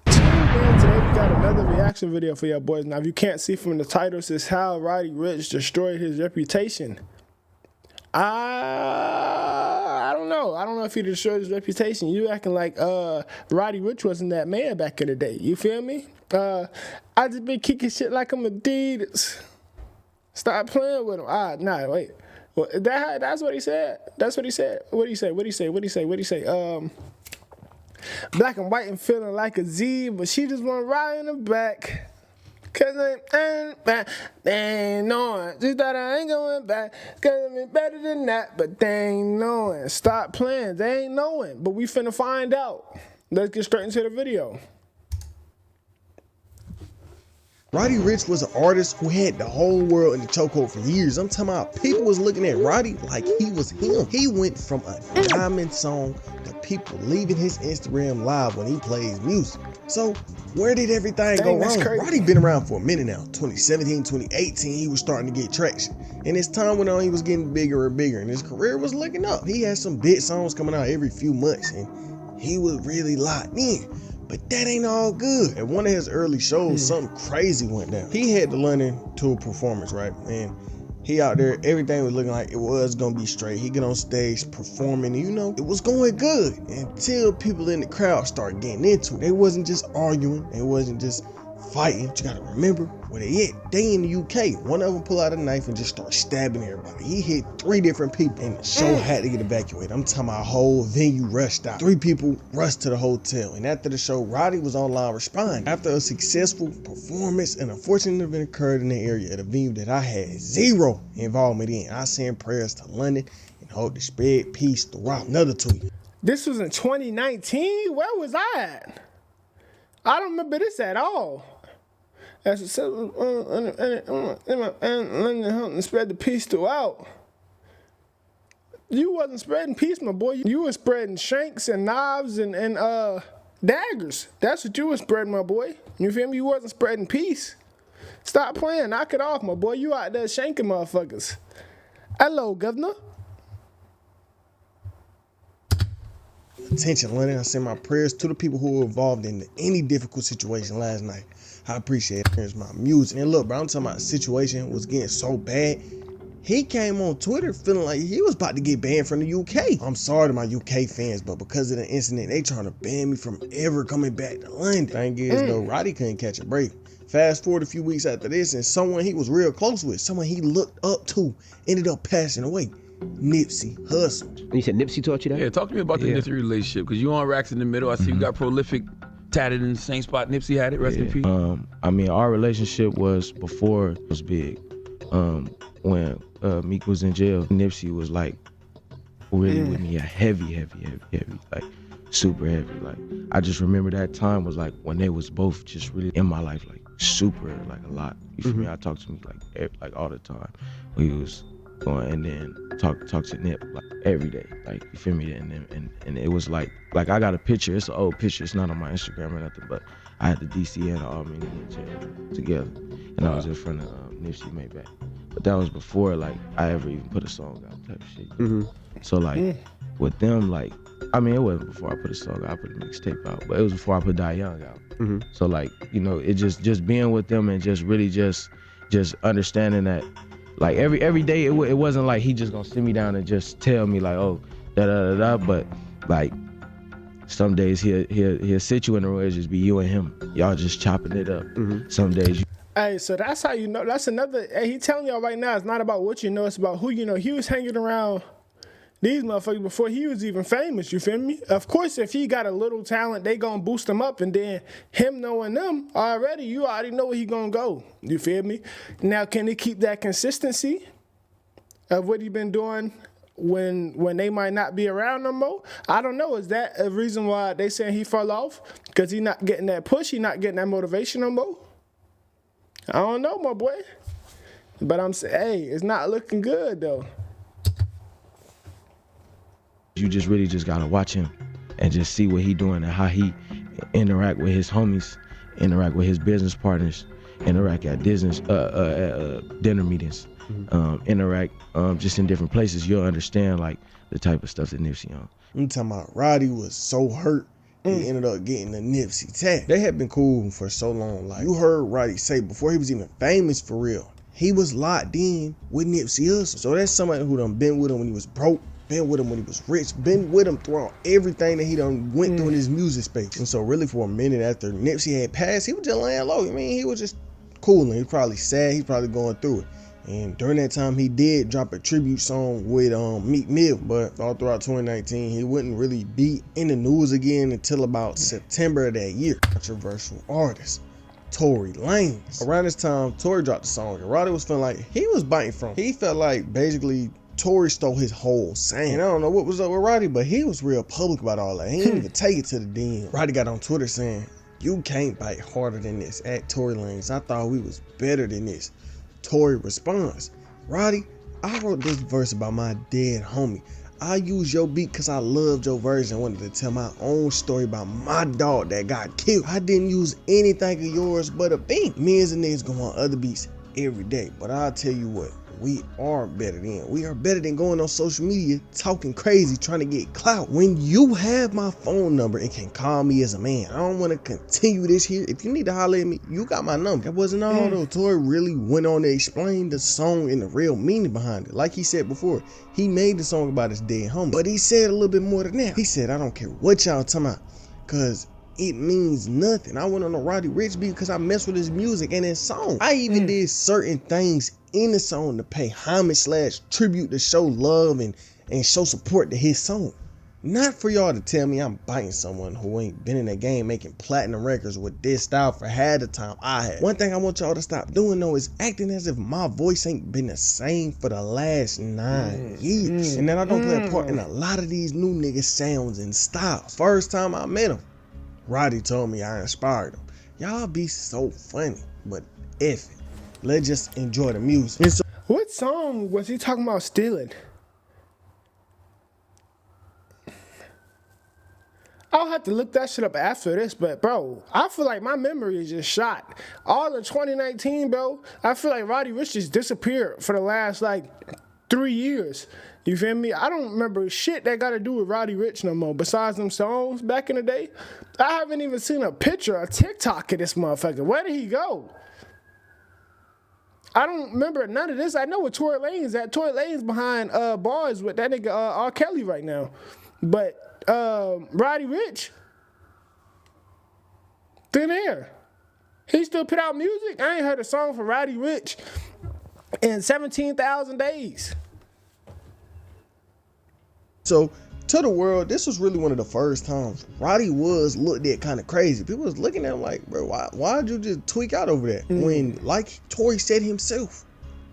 Today we got another reaction video for y'all boys. Now, if you can't see from the title, it says how Roddy Ricch destroyed his reputation. I don't know. I don't know if he destroyed his reputation. You acting like Roddy Ricch wasn't that man back in the day. You feel me? I just been kicking shit like I'm Adidas. Stop playing with him. Nah, wait. Well, that's what he said. That's what he said. What he say? What he say? What he say? What he say? Black and white and feeling like a Z, but she just want to ride in the back. Cause they ain't knowing. She thought I ain't going back. Cause I'm better than that, but they ain't knowing. Stop playing. They ain't knowing. But we finna find out. Let's get straight into the video. Roddy Ricch was an artist who had the whole world in the chokehold for years. I'm talking about people was looking at Roddy like he was him. He went from a diamond song to people leaving his Instagram live when he plays music. So where did everything go wrong? Roddy been around for a minute now. 2017, 2018, he was starting to get traction. And as time went on, he was getting bigger and bigger and his career was looking up. He had some big songs coming out every few months and he was really locked in. But that ain't all good. At one of his early shows, something crazy went down. He had the London tour performance, right? And he out there, everything was looking like it was gonna be straight. He get on stage performing, you know, it was going good until people in the crowd started getting into it. They wasn't just arguing, it wasn't just fighting. But you gotta remember where they at. They in the UK. One of them pull out a knife and just start stabbing everybody. He hit 3 different people and the show had to get evacuated. I'm talking about a whole venue rushed out. 3 people rushed to the hotel. And after the show, Roddy was online responding. After a successful performance, an unfortunate event occurred in the area at a venue that I had zero involvement in. I send prayers to London and hope to spread peace throughout. Another tweet. This was in 2019? Where was I at? I don't remember this at all. As it says, and spread the peace throughout. You wasn't spreading peace, my boy. You were spreading shanks and knives and daggers. That's what you were spreading, my boy. You feel me? You wasn't spreading peace. Stop playing. Knock it off, my boy. You out there shanking motherfuckers. Hello, governor. Attention, London. I send my prayers to the people who were involved in any difficult situation last night. I appreciate it. Here's my music. And look, bro, I'm talking about the situation was getting so bad. He came on Twitter feeling like he was about to get banned from the UK. I'm sorry to my UK fans, but because of the incident, they trying to ban me from ever coming back to London. Thing is, though, Roddy couldn't catch a break. Fast forward a few weeks after this, and someone he was real close with, someone he looked up to, ended up passing away. Nipsey Hussle. You said Nipsey taught you that? Yeah, talk to me about the Nipsey relationship, because you on Racks in the Middle. I see you got prolific, tatted in the same spot Nipsey had it, rest in peace. I mean, our relationship was before it was big. When Meek was in jail, Nipsey was like really with me, heavy, like super heavy. Like I just remember that time was like when they was both just really in my life, like super, like a lot. You feel me? I talked to Meek like all the time. We was going and then talk to Nip like every day, like you feel me? And it was like I got a picture. It's an old picture. It's not on my Instagram or nothing, but I had the DC and the Army in jail together, and I was in front of Nipsey Maybach. But that was before like I ever even put a song out type of shit. So like with them, like I mean, it wasn't before I put a song out. I put a mixtape out, but it was before I put Die Young out. So like, you know, it just being with them and just really just understanding that. Like every day, it wasn't like he just gonna sit me down and just tell me like, oh, da. But like some days he'll sit you in the room, just be you and him, y'all just chopping it up. Some days. Hey, so that's how you know. That's another. Hey, he telling y'all right now, it's not about what you know, it's about who you know. He was hanging around these motherfuckers before he was even famous, you feel me? Of course, if he got a little talent, they gonna boost him up, and then him knowing them already, you already know where he gonna go, you feel me? Now, can he keep that consistency of what he been doing when they might not be around no more? I don't know. Is that a reason why they saying he fell off? Because he not getting that push, he not getting that motivation no more? I don't know, my boy. But I'm saying, hey, it's not looking good, though. You just really just gotta watch him and just see what he doing and how he interact with his homies, interact with his business partners, interact at dinner meetings, interact just in different places. You'll understand like the type of stuff that Nipsey on. I'm talking about Roddy was so hurt he ended up getting the Nipsey tag. They had been cool for so long. Like, you heard Roddy say before he was even famous for real, he was locked in with Nipsey Hussle. So that's somebody who done been with him when he was broke, been with him when he was rich, been with him throughout everything that he done went through in his music space. And so really for a minute after Nipsey had passed, he was just laying low. I mean, he was just cooling. He was probably sad. He was probably going through it. And during that time, he did drop a tribute song with Meek Mill, but all throughout 2019, he wouldn't really be in the news again until about September of that year. Controversial artist, Tory Lanez. Around this time, Tory dropped the song, and Roddy was feeling like he was biting from it. He felt like basically Tory stole his whole sound. And I don't know what was up with Roddy, but he was real public about all that. He didn't even take it to the den. Roddy got on Twitter saying, "You can't bite harder than this." At Tory Lanez, "I thought we was better than this." Tory responds, "Roddy, I wrote this verse about my dead homie. I used your beat because I loved your version. I wanted to tell my own story about my dog that got killed. I didn't use anything of yours but a beat. Me and the niggas go on other beats every day. But I'll tell you what, we are better than. We are better than going on social media talking crazy, trying to get clout. When you have my phone number and can call me as a man, I don't want to continue this here. If you need to holler at me, you got my number." That wasn't all though. Tory really went on to explain the song and the real meaning behind it. Like he said before, he made the song about his dead homie, but he said a little bit more than that. He said, "I don't care what y'all talking about, cause it means nothing. I went on a Roddy Ricch beat because I messed with his music and his song. I even did certain things in the song to pay homage / tribute to show love and show support to his song. Not for y'all to tell me I'm biting someone who ain't been in the game making platinum records with this style for half the time I had. One thing I want y'all to stop doing though is acting as if my voice ain't been the same for the last 9 years. And that I don't play a part in a lot of these new niggas sounds and styles. First time I met him, Roddy told me I inspired him. Y'all be so funny, but F it. Let's just enjoy the music." So, What song was he talking about stealing? I'll have to look that shit up after this, but bro, I feel like my memory is just shot. All of 2019, bro, I feel like Roddy Ricch just disappeared for the last like 3 years. You feel me? I don't remember shit that got to do with Roddy Ricch no more besides them songs back in the day. I haven't even seen a picture or TikTok of this motherfucker. Where did he go? I don't remember none of this. I know where Tory Lanez at. Tory Lanez behind bars with that nigga R. Kelly right now. But Roddy Ricch, thin air. He still put out music. I ain't heard a song from Roddy Ricch in 17,000 days. So to the world, this was really one of the first times Roddy was looked at kind of crazy. People was looking at him like, bro, why'd you just tweak out over that? When, like Tory said himself,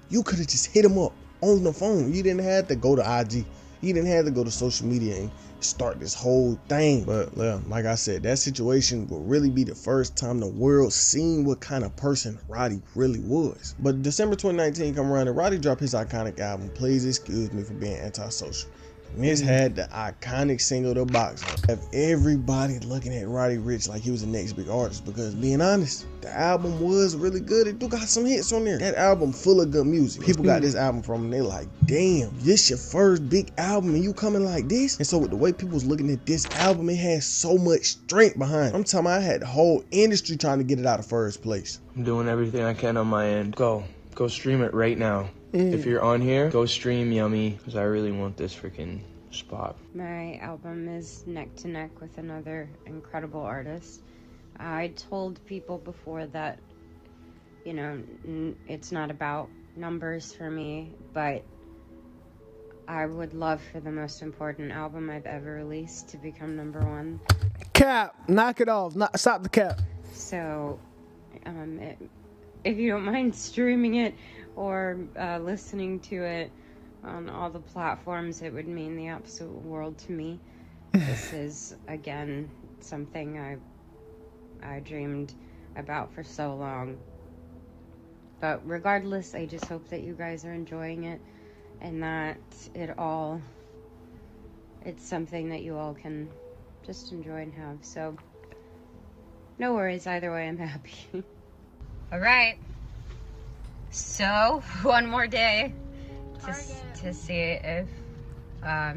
you could have just hit him up on the phone. You didn't have to go to IG. You didn't have to go to social media and start this whole thing. But like I said, that situation will really be the first time the world seen what kind of person Roddy really was. But December 2019 come around and Roddy dropped his iconic album, Please Excuse Me for Being Antisocial. And this had the iconic single, The Box. Have everybody looking at Roddy Ricch like he was the next big artist, because being honest, the album was really good. It do got some hits on there. That album full of good music. People got this album from and they like, damn, this your first big album and you coming like this? And so with the way people was looking at this album, it had so much strength behind it. I'm talking about I had the whole industry trying to get it out of first place. I'm doing everything I can on my end. Go stream it right now. If you're on here, go stream Yummy, because I really want this freaking spot. My album is neck to neck with another incredible artist. I told people before that, you know, it's not about numbers for me, but I would love for the most important album I've ever released to become #1. Cap, knock it off. Stop the cap. So, if you don't mind streaming it or listening to it on all the platforms, it would mean the absolute world to me. This is, again, something I dreamed about for so long. But regardless, I just hope that you guys are enjoying it and that it's something that you all can just enjoy and have. So, no worries, either way, I'm happy. All right. So, one more day to see if I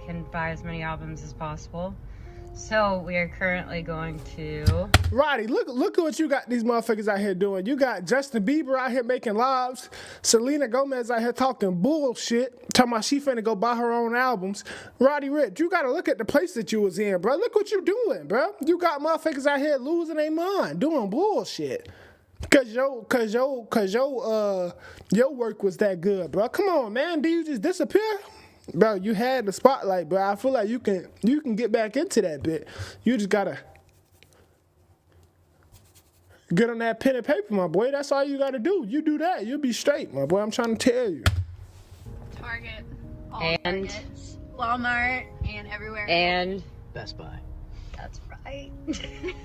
can buy as many albums as possible. So we are currently going to. Roddy, look at what you got these motherfuckers out here doing. You got Justin Bieber out here making lives. Selena Gomez out here talking bullshit, talking about she finna go buy her own albums. Roddy Ricch, you gotta look at the place that you was in, bro. Look what you doing, bro. You got motherfuckers out here losing their mind, doing bullshit. Cause your work was that good, bro. Come on, man. Do you just disappear? Bro, you had the spotlight, bro. I feel like you can get back into that bit. You just gotta get on that pen and paper, my boy. That's all you gotta do. You do that, you'll be straight, my boy. I'm trying to tell you. Target, all And- Targets, Walmart, and everywhere. And Best Buy. that's right.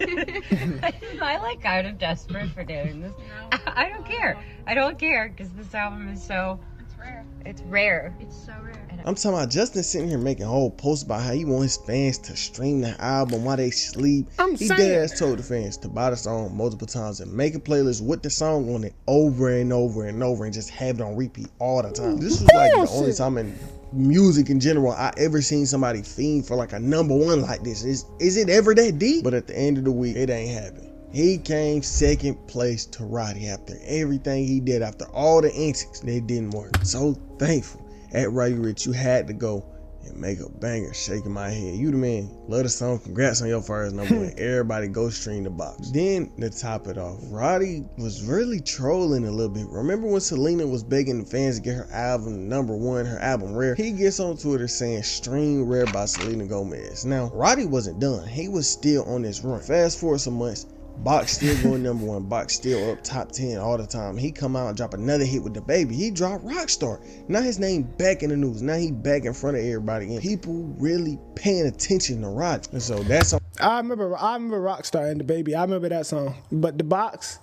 Am I like kind of desperate for doing this? No. I don't care. I don't care because this album is so. It's rare. It's rare. It's so rare. I'm talking about Justin sitting here making a whole post about how he want his fans to stream the album while they sleep. He dead ass told the fans to buy the song multiple times and make a playlist with the song on it over and over and over and just have it on repeat all the time. This was like the only time in music in general I ever seen somebody fiend for like a #1 like this. Is it ever that deep? But at the end of the week, it ain't happening. He came second place to Roddy after everything he did, after all the antics. They didn't work. So thankful. At Roddy Ricch, you had to go and make a banger. Shaking my head. You the man. Love the song. Congrats on your first #1. Everybody go stream the box. Then to top it off, Roddy was really trolling a little bit. Remember when Selena was begging the fans to get her album #1, her album Rare? He gets on Twitter saying stream Rare by Selena Gomez. Now, Roddy wasn't done. He was still on this run. Fast forward some months. Box still going #1. Box still up top 10 all the time. He come out and drop another hit with the baby. He dropped Rockstar. Now his name back in the news. Now he back in front of everybody. And people really paying attention to Roddy. And so that's on. I remember Rockstar and the baby. I remember that song. But the box,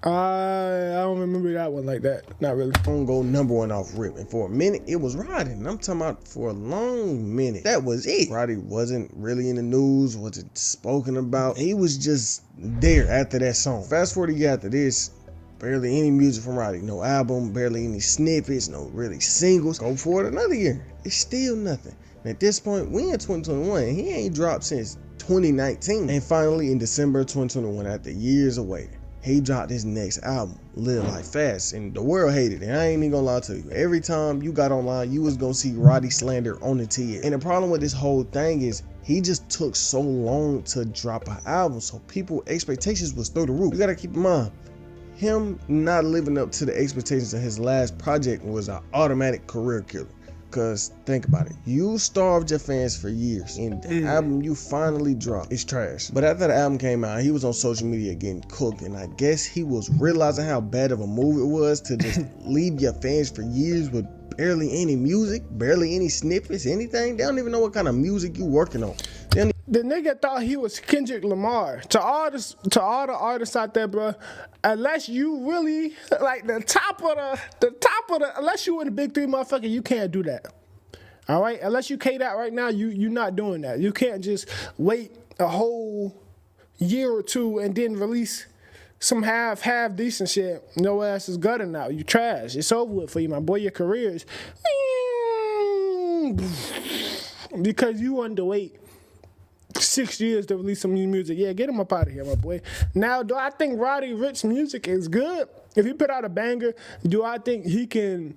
I don't remember that one like that. Not really. Gonna go #1 off rip. And for a minute, it was Roddy. And I'm talking about for a long minute. That was it. Roddy wasn't really in the news, wasn't spoken about. He was just there after that song. Fast forward a year after this, barely any music from Roddy. No album, barely any snippets, no really singles. Go for it another year. It's still nothing. And at this point, we in 2021. And he ain't dropped since 2019. And finally, in December 2021, after years of waiting, he dropped his next album, Live Life Fast, and the world hated it. I ain't even gonna lie to you. Every time you got online, you was gonna see Roddy slander on the TL. And the problem with this whole thing is he just took so long to drop an album, so people expectations was through the roof. You gotta keep in mind, him not living up to the expectations of his last project was an automatic career killer. Cause think about it, you starved your fans for years, and the album you finally dropped is trash. But after the album came out, he was on social media getting cooked, and I guess he was realizing how bad of a move it was to just leave your fans for years with barely any music, barely any snippets, anything. They don't even know what kind of music you working on. The nigga thought he was Kendrick Lamar. To all the artists out there, bro, unless you really like the top of the, unless you in the big three, motherfucker, you can't do that. All right, unless you K-Dot right now, you're not doing that. You can't just wait a whole year or two and then release some half decent shit. No ass is gutting now. You trash. It's over with for you, my boy. Your career is because you wanted to wait 6 years to release some new music. Yeah, get him up out of here, my boy. Now, do I think Roddy Ricch music is good? If he put out a banger, do I think he can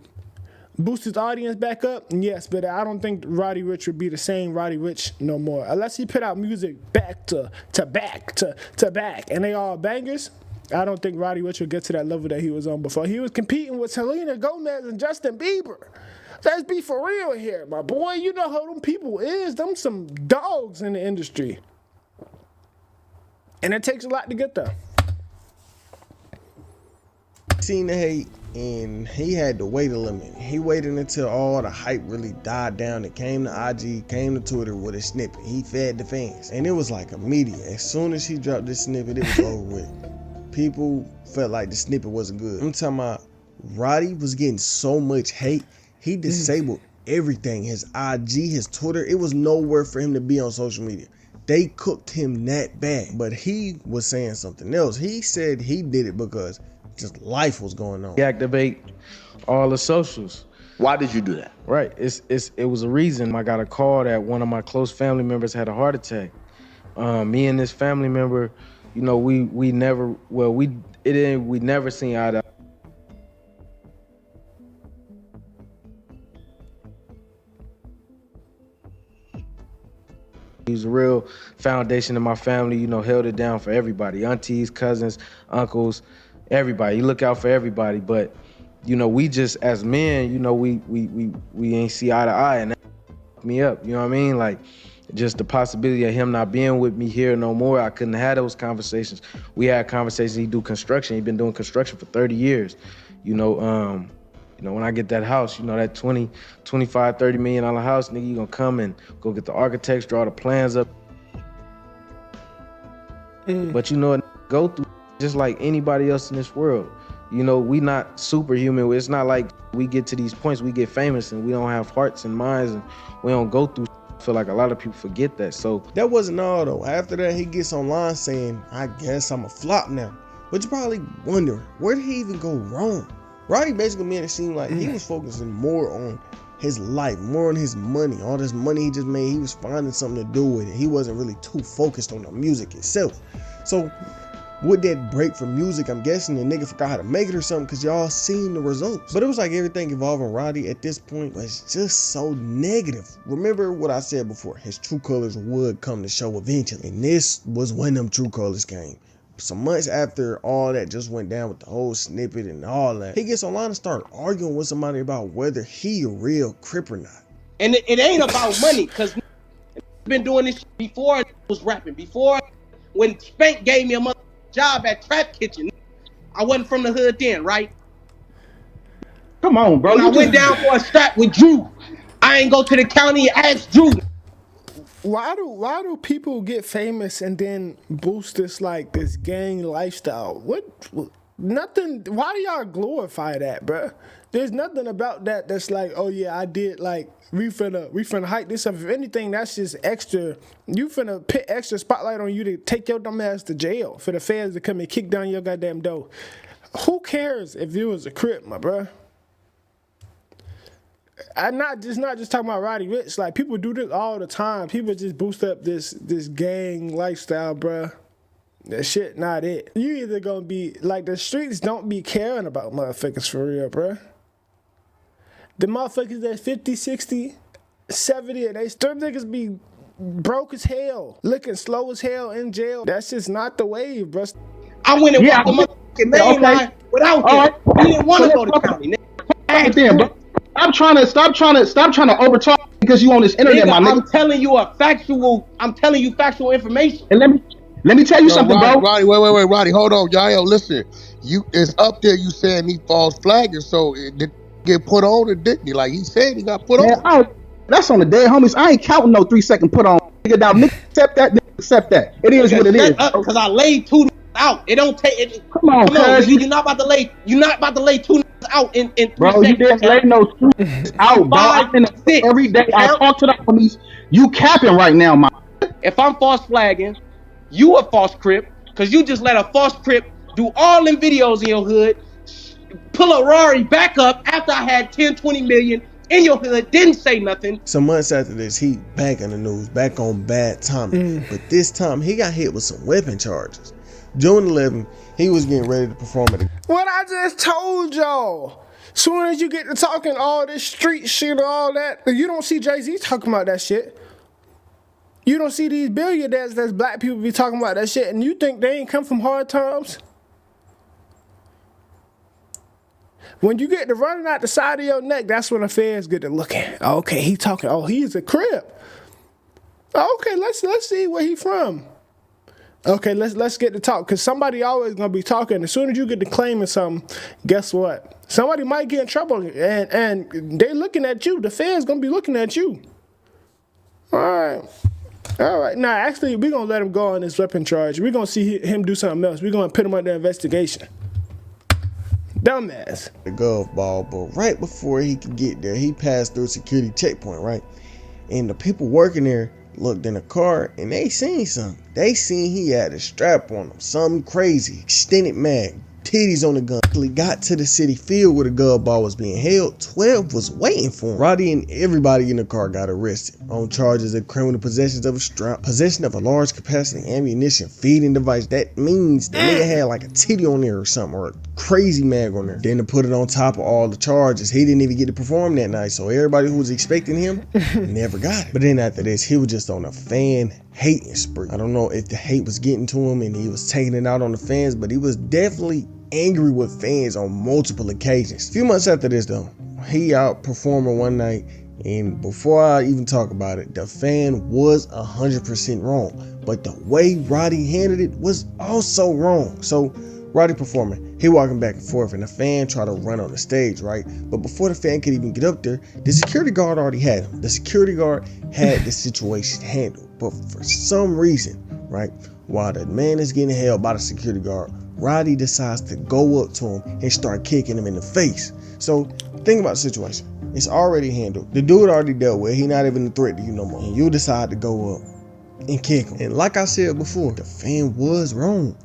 boost his audience back up? Yes, but I don't think Roddy Ricch would be the same Roddy Ricch no more. Unless he put out music back to back, and they all bangers. I don't think Roddy Ricch will get to that level that he was on before. He was competing with Selena Gomez and Justin Bieber. Let's be for real here, my boy. You know how them people is. Them some dogs in the industry. And it takes a lot to get there. Seen the hate, and he had to wait a little minute. He waited until all the hype really died down. It came to IG, came to Twitter with a snippet. He fed the fans. And it was like immediate. As soon as he dropped this snippet, it was over with. People felt like the snippet wasn't good. I'm talking about Roddy was getting so much hate. He disabled everything. His IG, his Twitter. It was nowhere for him to be on social media. They cooked him that bad. But he was saying something else. He said he did it because just life was going on. Deactivate all the socials. Why did you do that? Right. It was a reason. I got a call that one of my close family members had a heart attack. Me and this family member, you know, we never seen eye to eye. He was a real foundation in my family, you know, held it down for everybody, aunties, cousins, uncles, everybody. He look out for everybody, but you know, we just as men, you know, we ain't see eye to eye, and that fucked me up. You know what I mean? Like, just the possibility of him not being with me here no more. I couldn't have those conversations. We had conversations. He do construction. He been doing construction for 30 years. You know, when I get that house, you know, that 20, 25, $30 million house, nigga, you gonna come and go get the architects, draw the plans up. But you know, go through just like anybody else in this world. You know, we not superhuman. It's not like we get to these points, we get famous and we don't have hearts and minds and we don't go through. I feel like a lot of people forget that. So that wasn't all though. After that, he gets online saying, I guess I'm a flop now. But you're probably wondering, where did he even go wrong? Roddy basically made it seem like he was focusing more on his life, more on his money. All this money he just made, he was finding something to do with it. He wasn't really too focused on the music itself. So with that break from music, I'm guessing the nigga forgot how to make it or something, because y'all seen the results. But it was like everything involving Roddy at this point was just so negative. Remember what I said before, his true colors would come to show eventually. And this was when them true colors came. Some months after all that just went down with the whole snippet and all that, he gets online and start arguing with somebody about whether he a real Crip or not. And it ain't about money, because been doing this before I was rapping. Before, when Spank gave me a job at Trap Kitchen, I wasn't from the hood then, right? Come on, bro. When I went down for a strap with Drew, I ain't go to the county and ask Drew. Why do people get famous and then boost this like this gang lifestyle? Nothing. Why do y'all glorify that, bro? There's nothing about that that's like, oh yeah, I did like we finna hype this up. If anything, that's just extra. You finna put extra spotlight on you to take your dumb ass to jail for the feds to come and kick down your goddamn door. Who cares if you was a Crip, my bro? I'm not just talking about Roddy Ricch. Like, people do this all the time. People just boost up this gang lifestyle, bruh. That shit not it. You either gonna be like, the streets don't be caring about motherfuckers for real, bruh. The motherfuckers that's 50, 60, 70, and them niggas be broke as hell, looking slow as hell in jail. That's just not the wave, bruh. I went and walked the motherfucking main line without him. He didn't want to go to county. Bro. Stop trying to overtalk because you on this internet, my nigga. I'm telling you factual information. And let me tell you something, Roddy, bro. Roddy, wait, Roddy, hold on, y'all. Listen, it's up there. You saying he false flagging, so it did get put on or didn't he? Like he said, he got put on. That's on the dead homies. I ain't counting no 3-second put on. Nigga, now nigga accept that. Nigga accept that. It is what it is. Because I laid 2 out. It don't take it. Come on, you're not about to lay 2 out in 3 bro, seconds. You didn't lay no 2 out, bro. I'm in the every day. I talk to the homies. You capping right now, man. If I'm false flagging, you a false Crip, because you just let a false Crip do all them videos in your hood, pull a Rari back up after I had 10, 20 million in your hood, didn't say nothing. Some months after this, he back in the news, back on bad timing. But this time, he got hit with some weapon charges. June 11th, he was getting ready to perform at What I just told y'all. Soon as you get to talking all this street shit or all that, you don't see Jay-Z talking about that shit. You don't see these billionaires that's black people be talking about that shit, and you think they ain't come from hard times? When you get to running out the side of your neck, that's when the feds get to looking. Okay, he talking. Oh, he's a Crip. Okay, let's see where he from. Okay, let's get to talk, because somebody always gonna be talking. As soon as you get to claiming something, guess what? Somebody might get in trouble, and they looking at you. The feds gonna be looking at you. All right. Now, actually, we're gonna let him go on this weapon charge. We're gonna see him do something else. We're gonna put him under investigation. Dumbass. the golf ball, but right before he could get there, he passed through a security checkpoint, right? And the people working there looked in the car and they seen something. They seen he had a strap on him, something crazy, extended mag, titties on the gun. He got to the city field where the gun ball was being held. 12 was waiting for him. Roddy and everybody in the car got arrested on charges of criminal possession of a large capacity ammunition feeding device. That means the nigga had like a titty on there or something, or a crazy mag on there. Then to put it on top of all the charges, he didn't even get to perform that night, so everybody who was expecting him never got it. But then after this, he was just on a fan hating spree. I don't know if the hate was getting to him and he was taking it out on the fans, but he was definitely angry with fans on multiple occasions. A few months after this though, he out performing one night, and before I even talk about it, the fan was 100% wrong, but the way Roddy handled it was also wrong. So Roddy performing, he walking back and forth, and the fan tried to run on the stage, right? But before the fan could even get up there, the security guard already had him. The security guard had the situation handled, but for some reason, right, while the man is getting held by the security guard, Roddy decides to go up to him and start kicking him in the face. So think about the situation. It's already handled. The dude already dealt with. He not even a threat to you no more. And you decide to go up and kick him. And like I said before, the fan was wrong,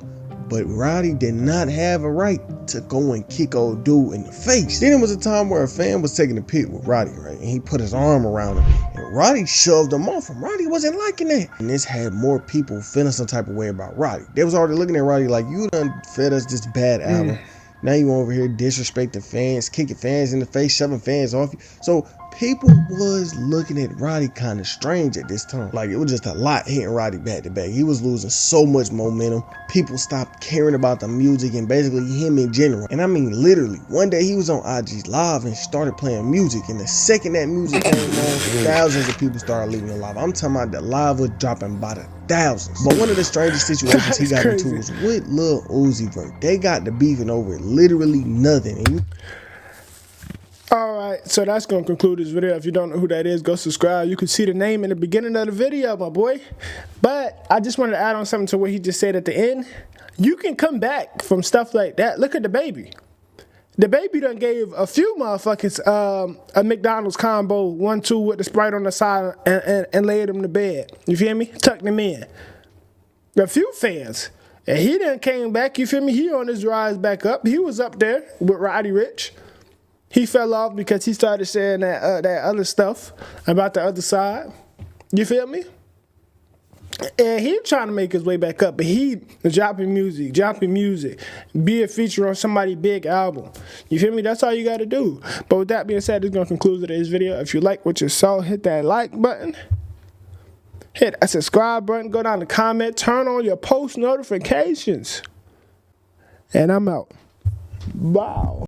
but Roddy did not have a right to go and kick old dude in the face. Then it was a time where a fan was taking a pic with Roddy, right? And he put his arm around him, and Roddy shoved him off him. Roddy wasn't liking that. And this had more people feeling some type of way about Roddy. They was already looking at Roddy like, you done fed us this bad album. Now you over here disrespecting fans, kicking fans in the face, shoving fans off you. So people was looking at Roddy kind of strange at this time. Like, it was just a lot hitting Roddy back to back. He was losing so much momentum. People stopped caring about the music and basically him in general. And I mean, literally, one day he was on IG's Live and started playing music. And the second that music came on, thousands of people started leaving the live. I'm talking about the live was dropping by the thousands. But one of the strangest situations he got into was with Lil Uzi Vert. They got the beefing over literally nothing. And Alright, so that's going to conclude this video. If you don't know who that is, go subscribe. You can see the name in the beginning of the video, my boy. But I just wanted to add on something to what he just said at the end. You can come back from stuff like that. Look at the baby. The baby done gave a few motherfuckers a McDonald's combo, 1-2 with the Sprite on the side and laid them to bed. You feel me? Tucked them in. A few fans. And he done came back, you feel me? He on his rise back up. He was up there with Roddy Ricch. He fell off because he started saying that other stuff about the other side. You feel me? And he trying to make his way back up, but he dropping music, be a feature on somebody's big album. You feel me? That's all you got to do. But with that being said, this is going to conclude today's video. If you like what you saw, hit that like button. Hit that subscribe button. Go down to comment. Turn on your post notifications. And I'm out. Wow.